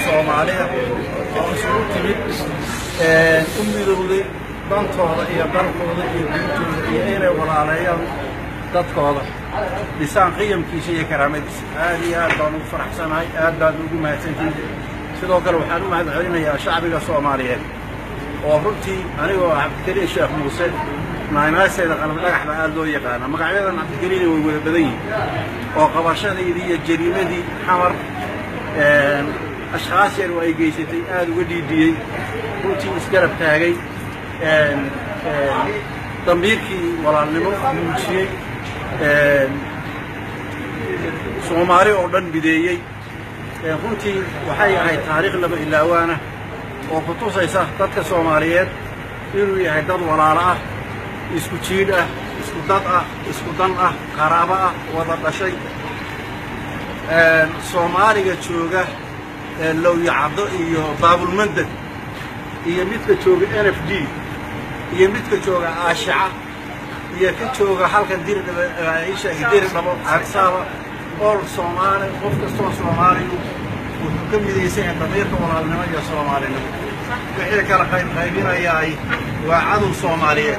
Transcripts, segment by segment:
Soomaaliya oo isugu timid u midowday dantooda iyo dalkooda iyo diintooda iyo inay walaaleeyaan dadkooda dhisaan qiyamkiisa iyo karaamadiisa aad iyo aad baan ugu faraxsanahay aad baan ugu mahadsantihiin sidoo kale waxaan u mahadcelinayaa shacbiga Soomaaliyeed oo runtii anigoo Cabdikariin Sheekh Muuse maamaaseeda qalab dhagax baa aad loo yaqaan magacyadan Cabdikariin way wada badan yihiin oo qabashadeedii iyo jariimadii xamar أشخاص يرووا أي جيستي آد وديدي روتي إسكرب تاعي تنبيركي ولا النمو موسي سوماري أردن بداية روتي وحي هاي تاريخ لما إلا وانا وخطوص إسا تدك سوماريات يروي هاي داد وراء إسكوتشيدة إسكوتاتا إسكوتانا قرابة وضع شيء سوماري جتشوجة لو يعضو باب المندد يميتك تشوجة NFD يميتك تشوجة أشعة يكتشوجة حلقة دير عيشة دير نبض عكسها أول سوماري خفت سوماري وكم يديسين تغيير ولا المنيا سوماري وحيل كرقين خايبين أياي وعدو سوماريين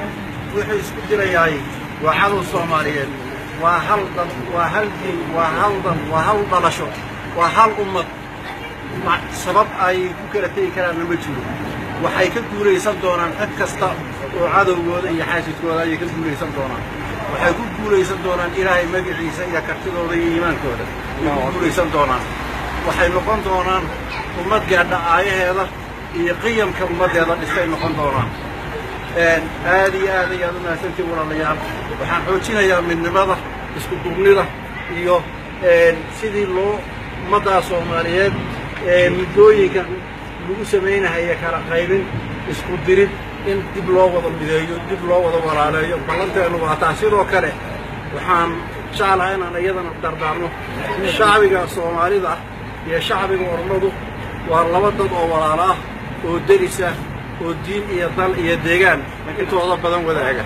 وحيل سكتين أياي وعدو سوماريين وهل ضلشوا وهل أمة سبب أي كرتي كلام نمجيله وحي كدوري يصدقون أكستا وعدو جود أي حاجة جود أي كدوري يصدقون وحي كدوري يصدقون إلهي ما بيعيسى يا كرتدور إيمان كوده كدوري يصدقون وحي نقون دونان أمة قاعدة آية هذا يقيم كأمة هذا إستاي نقون دونان هذه ما سنتي ولا ليام وحنحوتينا يا من نبضة اسكتونيرة iyo sidii loo umada Soomaaliyeed midooyinka lagu sameeyay kala qaybin isku dirid in dib loo wada mideeyo dib loo wada walaalayo balanteenu waa taasiroo kale waxaan jeclahay inaan iyadana dardaarno shacbiga Soomaalida iyo shacbiga Ormadu waa laba dad oo walaalo ah oo darisa oo diin iyo dal iyo deegaan intooda badan wadaaga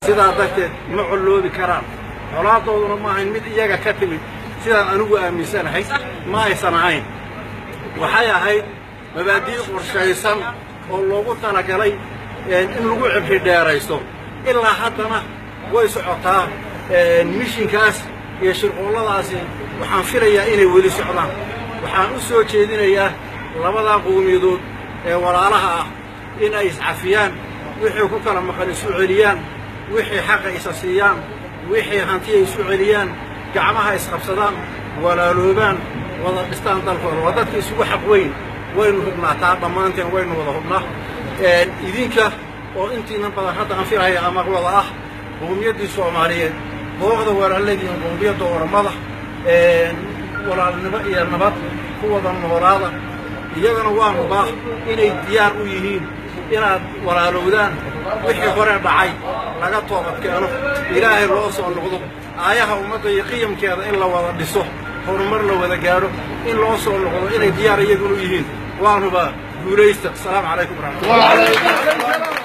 sidaa darteed ma culoobi karaan colaadoodu ma ahayn mid iyaga ka timid sidaan anigu aaminsanahay ma aysan ahayn waxay ahayd mabaadiic qorshaysan oo loogu talagalay in lagu cibri dheeraysto ilaa haddana way socotaa mishinkaas iyo shirqooladaasi waxaan filayaa inay weli socdaan waxaan u soo jeedinayaa labada qowmiyadood ee walaalaha ah in ay iscafiyaan wixii ku kala maqan isu celiyaan wixii xaq isa siiyaan wixii hanti ay isu celiyaan gacmaha isqabsadaan walaaloobaan wada dhistaan dalkooda wadadka isugu xaq weyn waynu hubnaataa dhammaanteen waynu wada hubnaa idinka oo intiina badan hadda aan filaaya ama wada ah qowmiyaddii Soomaaliyeed booqda walaaladii qowmiyadda Oromada walaalnimo iyo nabad ku wada noolaada iyagana waa hubaa inay diyaar u yihiin inaad walaalowdaan wixii hore dhacay laga toobadkeeno ilaahay loo soo noqdo aayaha ummadda iyo qiyamkeeda in la wada dhiso horumar la wada gaaro in loo soo noqdo inay diyaar iyagu u yihiin waanuba guulaysta. Assalaamu calaykum waraxmatullaahi